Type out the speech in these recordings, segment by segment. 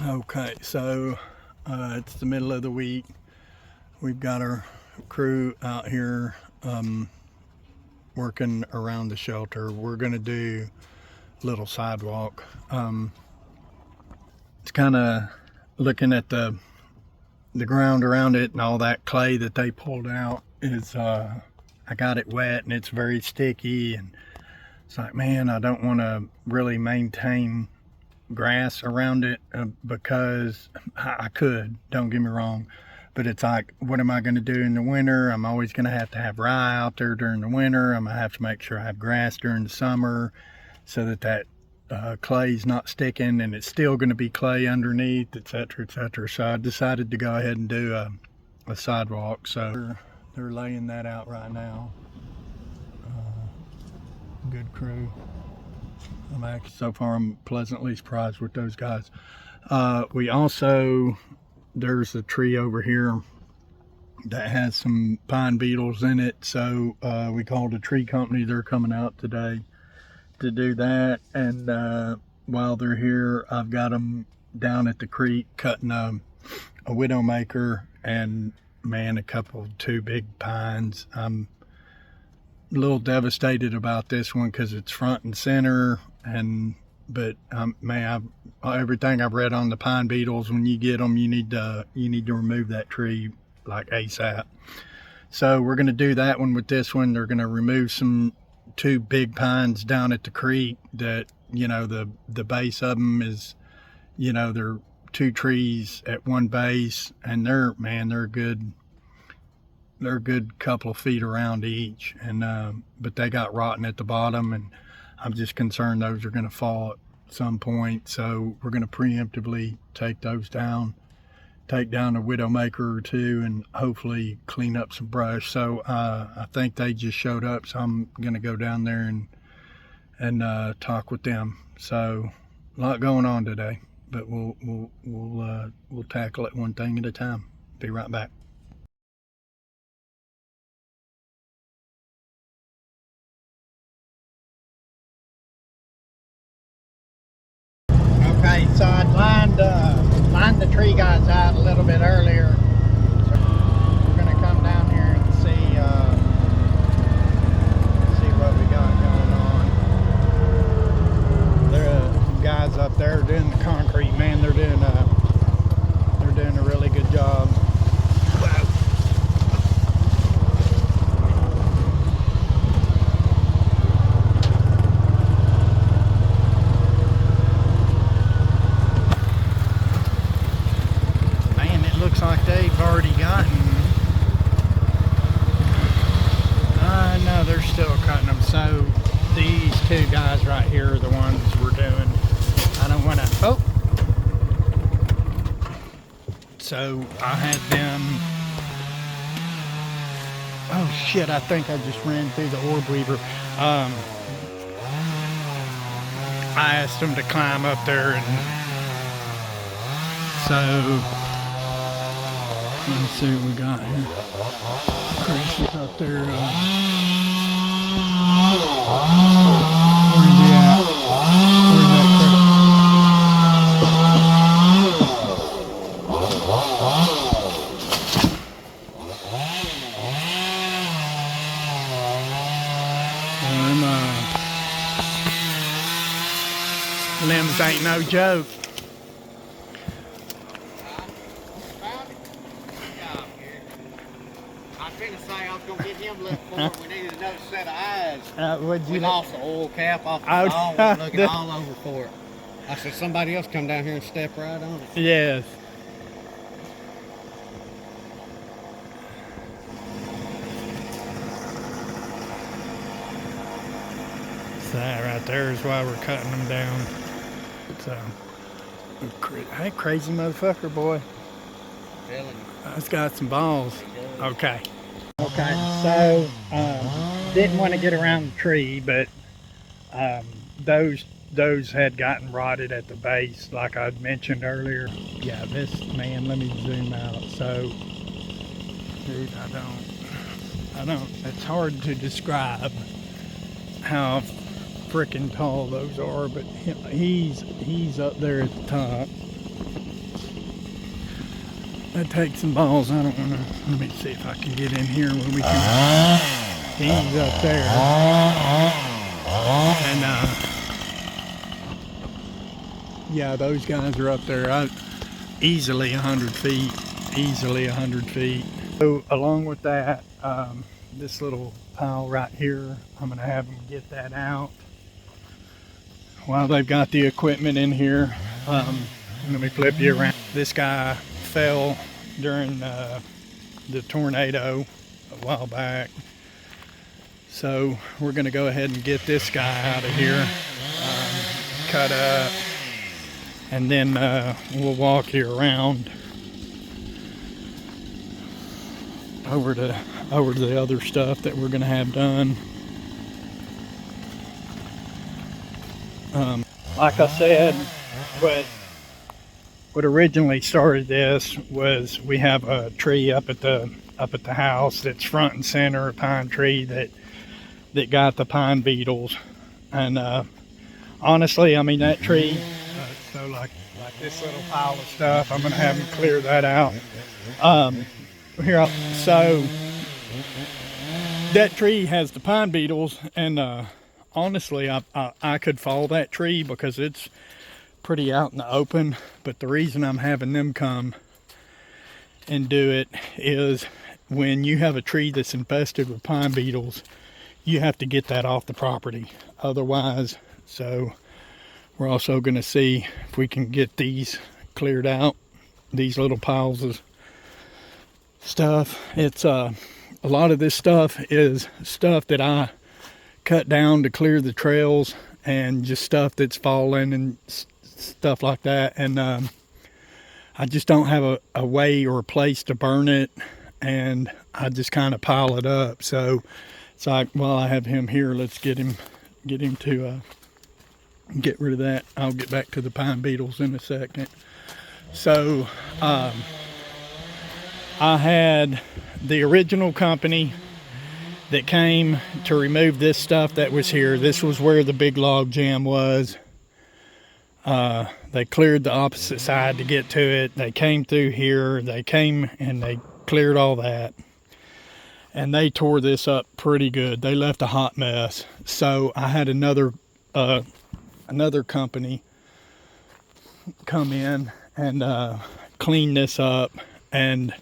Okay, so it's the middle of the week. We've got our crew out here working around the shelter. We're gonna do a little sidewalk. It's kind of looking at the ground around it and all that clay that they pulled out is I got it wet and it's very sticky, and it's like, man, I don't want to really maintain grass around it because I could, don't get me wrong, but it's like, what am I going to do in the winter? I'm always going to have rye out there during the winter. I'm going to have to make sure I have grass during the summer so that clay's not sticking and it's still going to be clay underneath, etc., etc. So I decided to go ahead and do a sidewalk. So they're laying that out right now. Good crew. So far I'm pleasantly surprised with those guys. We also, there's a tree over here that has some pine beetles in it, so we called a tree company. They're coming out today to do that, and while they're here, I've got them down at the creek cutting a widowmaker, and man, two big pines. I'm a little devastated about this one because it's front and center, but man, everything I've read on the pine beetles, when you get them, you need to remove that tree like ASAP. So we're going to do that one with this one. They're going to remove two big pines down at the creek that, the base of them is, they're two trees at one base, and they're good. They're a good couple of feet around each, and but they got rotten at the bottom, and I'm just concerned those are going to fall at some point. So we're going to preemptively take those down, take down a widowmaker or two, and hopefully clean up some brush. So I think they just showed up, so I'm going to go down there and talk with them. So a lot going on today, but we'll tackle it one thing at a time. Be right back. Okay, so I'd lined the tree guys out a little bit earlier. So we're going to come down here and see what we got going on. There are guys up there doing the concrete. Man, they're doing a really good job. Like they've already gotten, no, they're still cutting them. So these two guys right here are the ones we're doing. I don't want to, so I had them, oh shit, I think I just ran through the orb weaver. I asked them to climb up there, and so let's see what we got here. Chris is up there. Where's he at? Where's that Chris? Limbs ain't no joke. We needed another set of eyes. We lost the oil cap off the ball. We're looking all over for it. I said, somebody else come down here and step right on it. Yes. So that right there is why we're cutting them down. So, hey, crazy motherfucker, boy. That's got some balls. Okay. Okay, so didn't want to get around the tree, but those had gotten rotted at the base, like I'd mentioned earlier. Yeah, this, man, let me zoom out. So, dude, I don't. It's hard to describe how freaking tall those are, but he's up there at the top. that takes some balls. I don't want to. Let me see if I can get in here where we can. He's up there, and yeah, those guys are up there. Easily 100 feet. Easily 100 feet. So along with that, this little pile right here, I'm gonna have them get that out while they've got the equipment in here. Let me flip you around. This guy fell during the tornado a while back, so we're gonna go ahead and get this guy out of here, cut up, and then we'll walk you around over to the other stuff that we're gonna have done. Like I said, what originally started this was we have a tree up at the house that's front and center, a pine tree that got the pine beetles, and honestly, I mean, that tree, so like this little pile of stuff, I'm gonna have them clear that out. So that tree has the pine beetles, and honestly, I could fall that tree because it's pretty out in the open, but the reason I'm having them come and do it is when you have a tree that's infested with pine beetles, you have to get that off the property otherwise. So we're also going to see if we can get these cleared out, these little piles of stuff. It's a lot of this stuff is stuff that I cut down to clear the trails, and just stuff that's fallen and stuff like that, and I just don't have a way or a place to burn it, and I just kind of pile it up. So it's like, well, I have him here, let's get him to get rid of that. I'll get back to the pine beetles in a second. So I had the original company that came to remove this stuff that was here. This was where the big log jam was. They cleared the opposite side to get to it. They came through here. They came and they cleared all that. And they tore this up pretty good. They left a hot mess. So I had another company come in and clean this up. And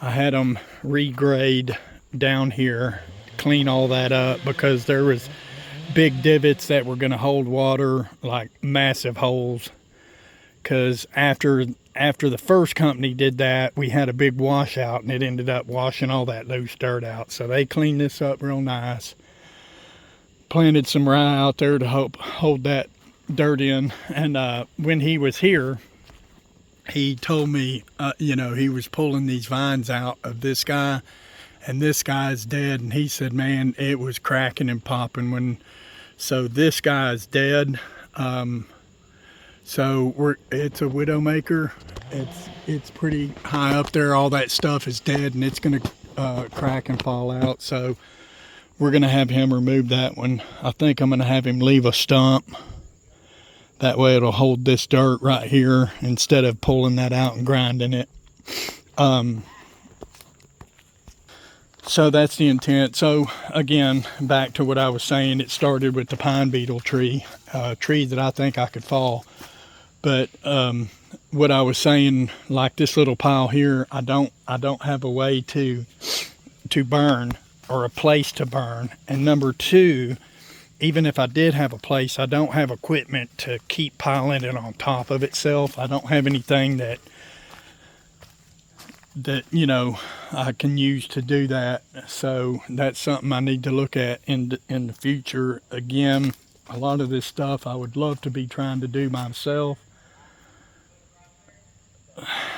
I had them regrade down here, clean all that up, because there was big divots that were going to hold water, like massive holes. Because after the first company did that, we had a big washout, and it ended up washing all that loose dirt out. So they cleaned this up real nice, planted some rye out there to hold that dirt in. And when he was here, he told me, he was pulling these vines out of this guy, and this guy's dead. And he said, man, it was cracking and popping so this guy's dead. So it's a widowmaker. It's pretty high up there. All that stuff is dead, and it's gonna crack and fall out. So we're gonna have him remove that one. I think I'm gonna have him leave a stump. That way it'll hold this dirt right here instead of pulling that out and grinding it. So that's the intent. So again, back to what I was saying, it started with the pine beetle tree, a tree that I think I could fall. But what I was saying, like this little pile here, I don't have a way to burn, or a place to burn. And number two, even if I did have a place, I don't have equipment to keep piling it on top of itself. I don't have anything that I can use to do that. So that's something I need to look at in the future. Again, a lot of this stuff I would love to be trying to do myself,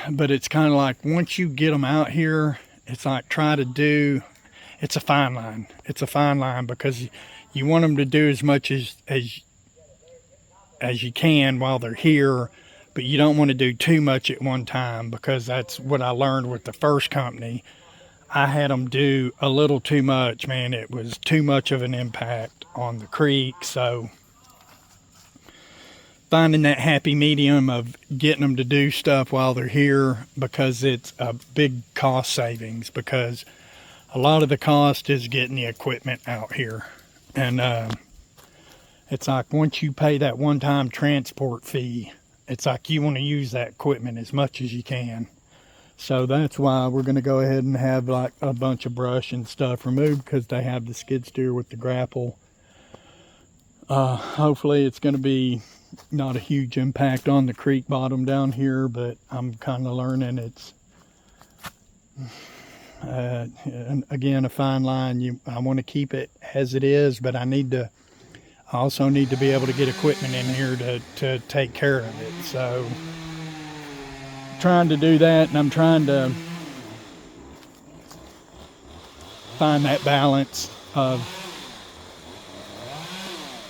but it's kind of like, once you get them out here, it's like it's a fine line. It's a fine line, because you want them to do as much as you can while they're here, but you don't want to do too much at one time, because that's what I learned with the first company. I had them do a little too much, man. It was too much of an impact on the creek. So finding that happy medium of getting them to do stuff while they're here, because it's a big cost savings, because a lot of the cost is getting the equipment out here. And it's like once you pay that one-time transport fee, it's like you want to use that equipment as much as you can. So that's why we're going to go ahead and have like a bunch of brush and stuff removed, because they have the skid steer with the grapple. Hopefully it's going to be not a huge impact on the creek bottom down here, but I'm kind of learning it's again a fine line. I want to keep it as it is, but I also need to be able to get equipment in here to take care of it. So trying to do that, and I'm trying to find that balance of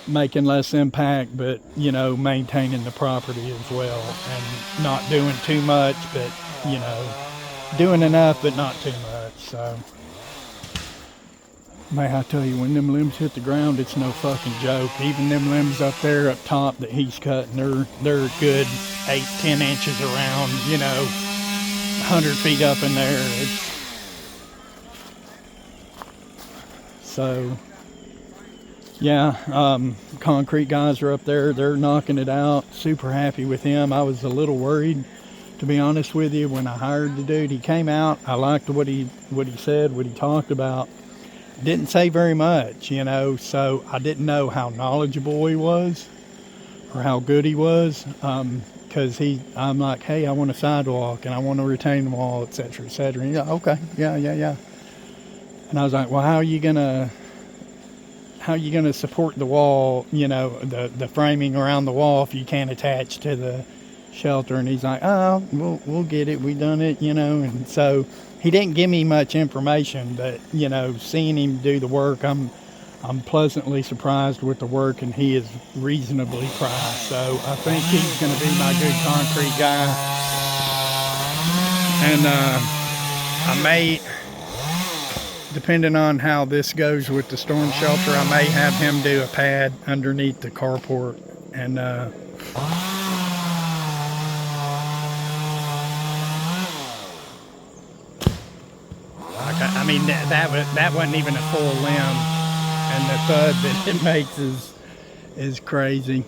making less impact, but you know, maintaining the property as well, and not doing too much, but you know, doing enough but not too much. So may I tell you, when them limbs hit the ground, it's no fucking joke. Even them limbs up there up top that he's cutting, they're a good 8-10 inches around, you know, 100 feet up in there. So yeah, concrete guys are up there, they're knocking it out. Super happy with him. I was a little worried, to be honest with you, when I hired the dude. He came out, I liked what he said, what he talked about. Didn't say very much, you know, so I didn't know how knowledgeable he was or how good he was, because I'm like, hey, I want a sidewalk and I want a retaining wall, etc., etc. And he's like, okay, yeah. And I was like, well, how are you gonna support the wall, you know, the framing around the wall, if you can't attach to the shelter? And he's like, oh, we'll get it, we done it, you know. And so he didn't give me much information, but you know, seeing him do the work, I'm pleasantly surprised with the work, and he is reasonably priced. So I think he's going to be my good concrete guy. And I may, depending on how this goes with the storm shelter, I may have him do a pad underneath the carport. And I mean, that wasn't even a full limb, and the thud that it makes is crazy.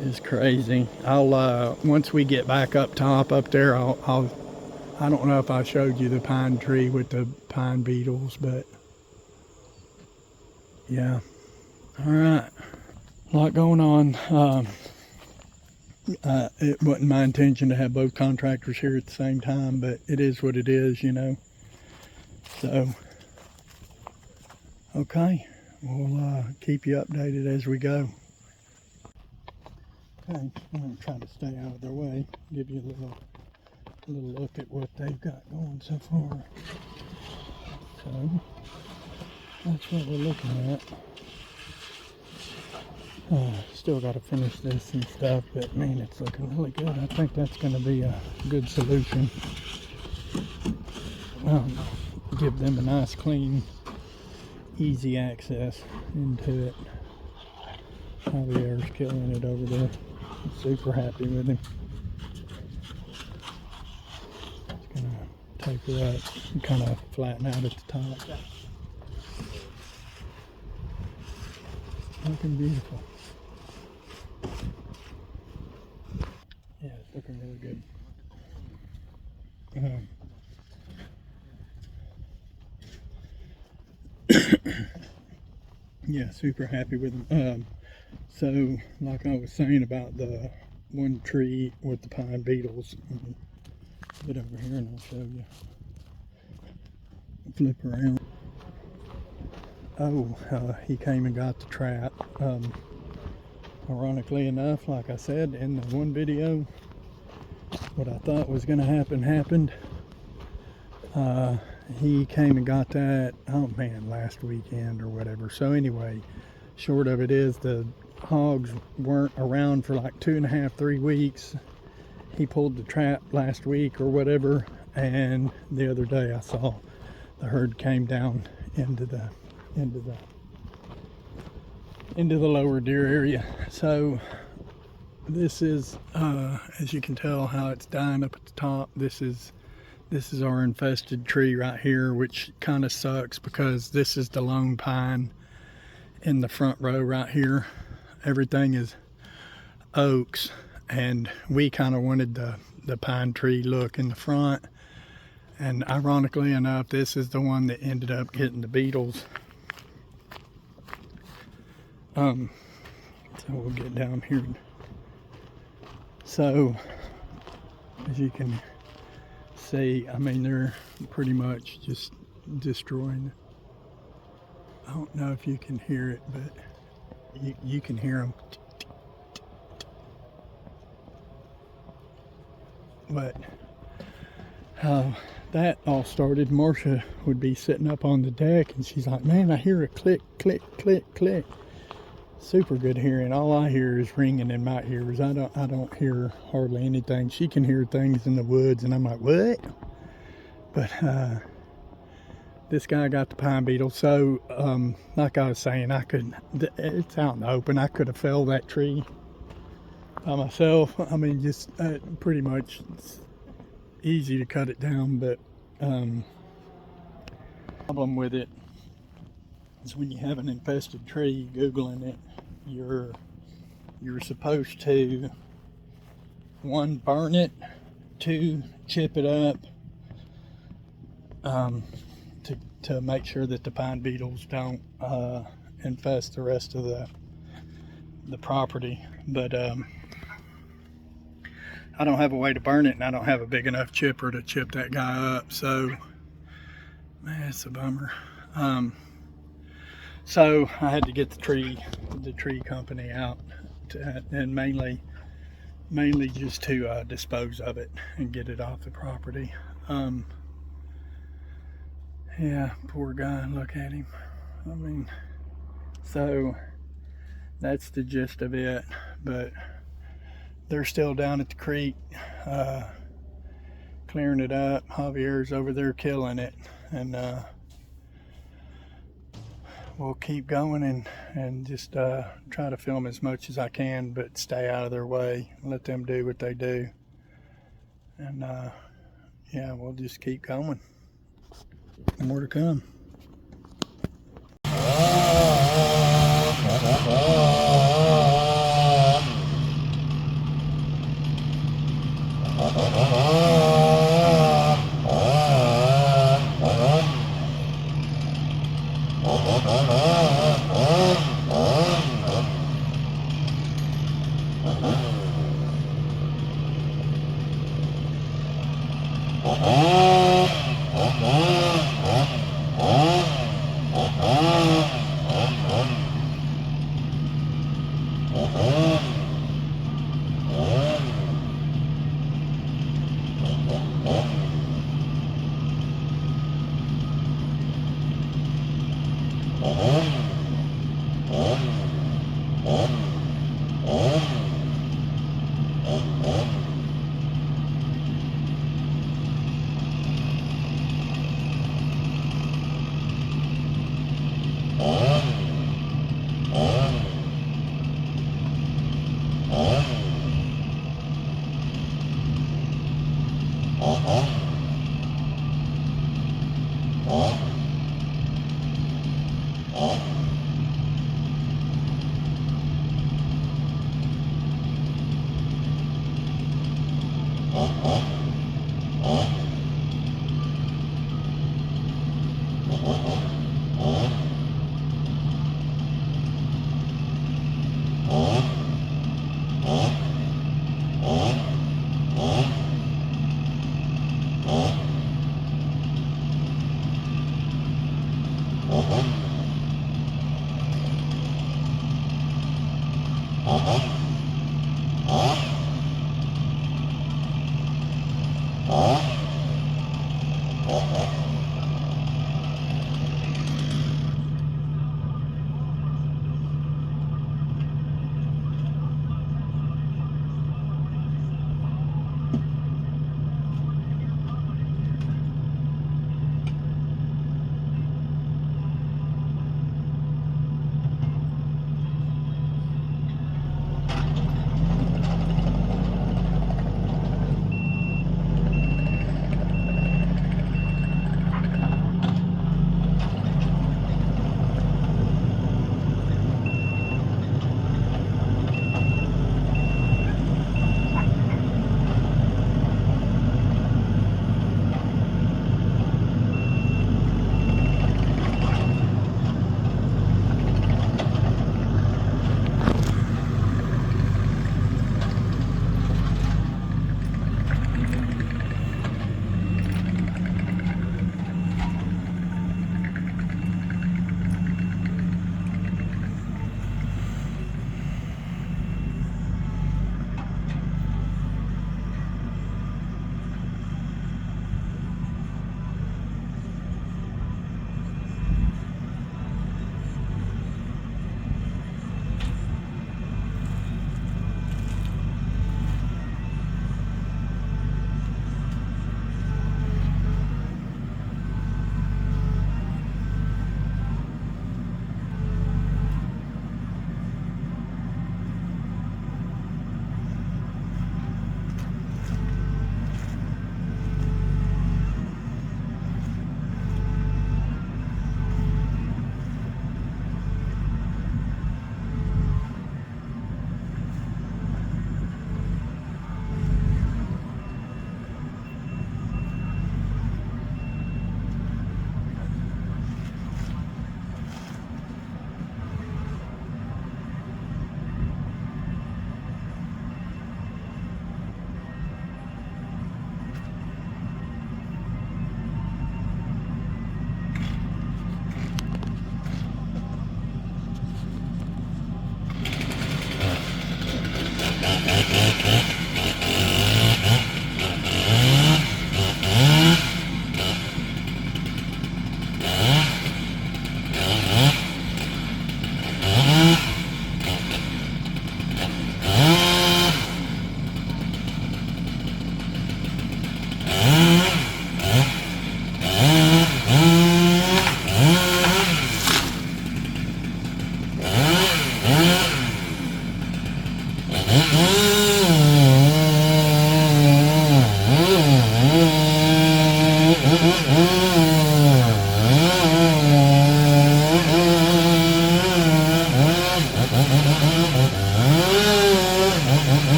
Is crazy. I'll once we get back up top up there, I don't know if I showed you the pine tree with the pine beetles, but yeah. All right, a lot going on. It wasn't my intention to have both contractors here at the same time, but it is what it is, you know. So, okay, we'll keep you updated as we go. Okay, I'm going to try to stay out of their way, give you a little look at what they've got going so far. So, that's what we're looking at. Still got to finish this and stuff, but man, it's looking really good. I think that's going to be a good solution. Give them a nice, clean, easy access into it. Javier's killing it over there. I'm super happy with him. It's going to taper up and kind of flatten out at the top. Looking beautiful. Yeah, it's looking really good. Yeah, super happy with them. So, like I was saying about the one tree with the pine beetles, get over here and I'll show you. Flip around. Oh, he came and got the trap. Ironically enough, like I said in the one video, what I thought was going to happen happened. He came and got that, oh man, last weekend or whatever. So anyway, short of it is, the hogs weren't around for like 2.5-3 weeks. He pulled the trap last week or whatever, and the other day I saw the herd came down into the into the lower deer area. So this is, as you can tell how it's dying up at the top, this is our infested tree right here, which kind of sucks because this is the lone pine in the front row right here. Everything is oaks, and we kind of wanted the pine tree look in the front. And ironically enough, this is the one that ended up getting the beetles. So we'll get down here. So as you can see, I mean, they're pretty much just destroying. I don't know if you can hear it, but you can hear them. But that all started, Marcia would be sitting up on the deck and she's like, man, I hear a click, click, click, click. Super good hearing. All I hear is ringing in my ears. I don't hear hardly anything. She can hear things in the woods and I'm like, what? But this guy got the pine beetle. So like I was saying, it's out in the open. I could have felled that tree by myself. I mean, just pretty much it's easy to cut it down, but problem with it is when you have an infested tree, Googling it, you're supposed to, 1, burn it, 2, chip it up, to make sure that the pine beetles don't infest the rest of the property. But I don't have a way to burn it, and I don't have a big enough chipper to chip that guy up. So, man, it's a bummer. So I had to get the tree company out, and mainly just to dispose of it and get it off the property. Yeah, poor guy. Look at him. I mean, so that's the gist of it. But they're still down at the creek, clearing it up. Javier's over there killing it, and we'll keep going and just try to film as much as I can, but stay out of their way. Let them do what they do. And yeah, we'll just keep going. More to come.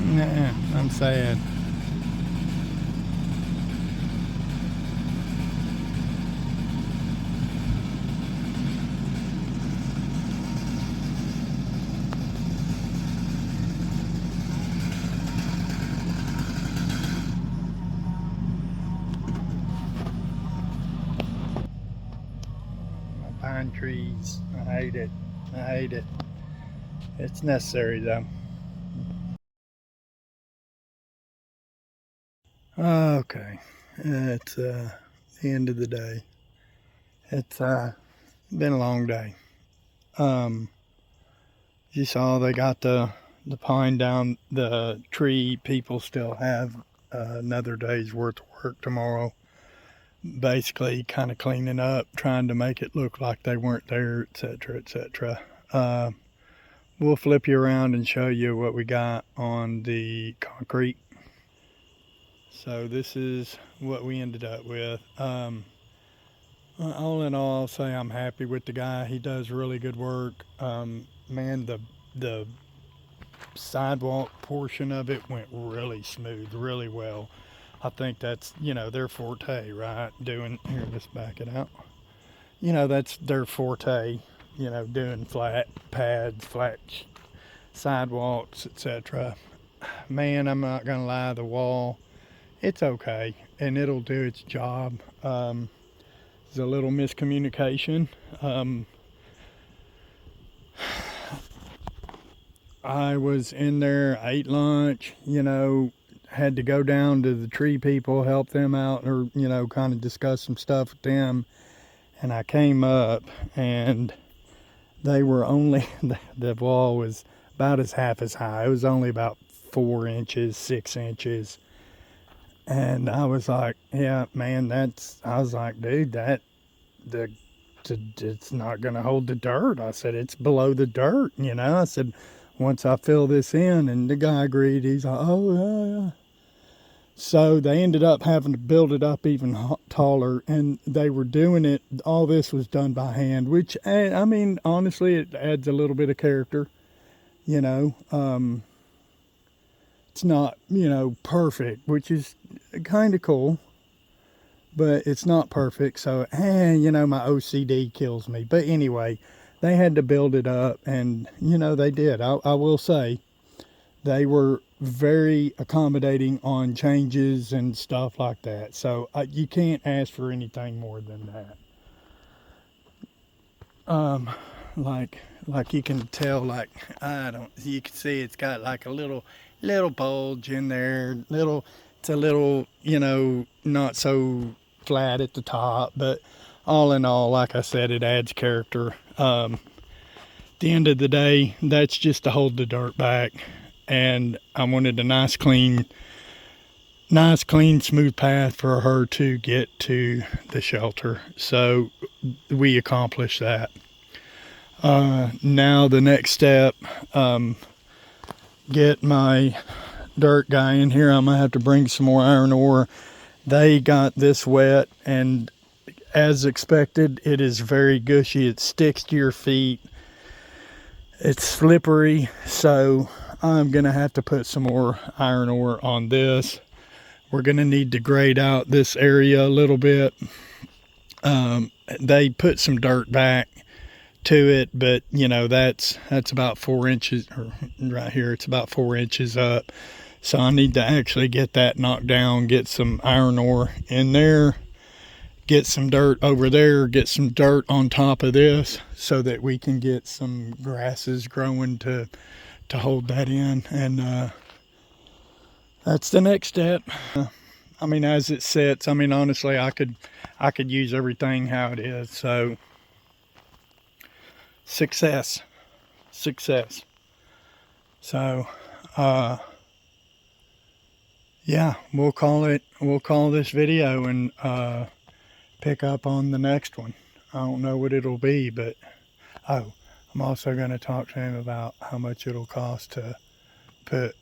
Nah, I'm sad. Pine trees. I hate it. I hate it. It's necessary though. Okay. It's the end of the day. It's been a long day. You saw they got the pine down, the tree. People still have another day's worth of work tomorrow. Basically kind of cleaning up, trying to make it look like they weren't there, etc., etc. We'll flip you around and show you what we got on the concrete. So this is what we ended up with. All in all, I'll say I'm happy with the guy. He does really good work. Man, the sidewalk portion of it went really smooth, really well. I think that's, their forte, right? Here, let's back it out. That's their forte, doing flat pads, flat sidewalks, etc. Man, I'm not gonna lie, the wall, it's okay, and it'll do its job. There's a little miscommunication. I was in there, ate lunch, had to go down to the tree people, help them out, or, kind of discuss some stuff with them. And I came up and they were only, the wall was about half as high. It was only about 4 inches, 6 inches. And I was like, yeah, man, I was like, dude, it's not going to hold the dirt. I said, it's below the dirt, I said, once I fill this in, and the guy agreed. He's like, oh, yeah. So they ended up having to build it up even taller, and they were doing it. All this was done by hand, which, I mean, honestly, it adds a little bit of character, It's not, perfect, which is kind of cool, but it's not perfect. So, my OCD kills me. But anyway, they had to build it up, and, they did. I will say they were very accommodating on changes and stuff like that. So you can't ask for anything more than that. Like you can tell, you can see it's got like a little bulge in there. It's a little, not so flat at the top, but all in all, like I said, it adds character. At the end of the day, that's just to hold the dirt back. And I wanted a nice, clean, smooth path for her to get to the shelter. So we accomplished that. Now the next step, get my dirt guy in here. I'm gonna have to bring some more iron ore. They got this wet, and as expected, it is very gushy. It sticks to your feet. It's slippery, so I'm gonna have to put some more iron ore on this. We're gonna need to grade out this area a little bit. They put some dirt back to it, but that's about 4 inches, or right here it's about 4 inches up. So I need to actually get that knocked down, get some iron ore in there, get some dirt over there, get some dirt on top of this, so that we can get some grasses growing to hold that in. And that's the next step. I mean, as it sits, I mean, honestly, I could use everything how it is. So success. So yeah, we'll call this video and pick up on the next one. I don't know what it'll be, but I'm also going to talk to him about how much it'll cost to put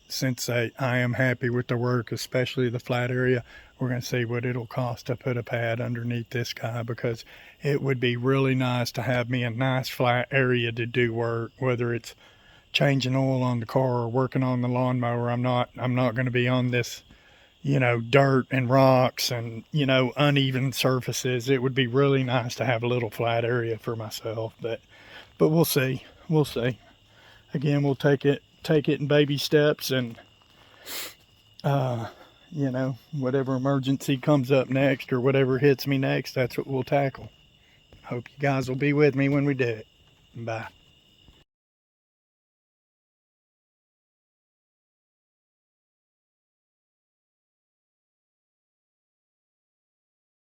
since I am happy with the work, especially the flat area. We're going to see what it'll cost to put a pad underneath this guy, because it would be really nice to have me a nice flat area to do work, whether it's changing oil on the car or working on the lawnmower. I'm not going to be on this, dirt and rocks and, uneven surfaces. It would be really nice to have a little flat area for myself, but we'll see. We'll see. Again, we'll take it in baby steps, and whatever emergency comes up next or whatever hits me next, that's what we'll tackle. Hope you guys will be with me when we do it. Bye.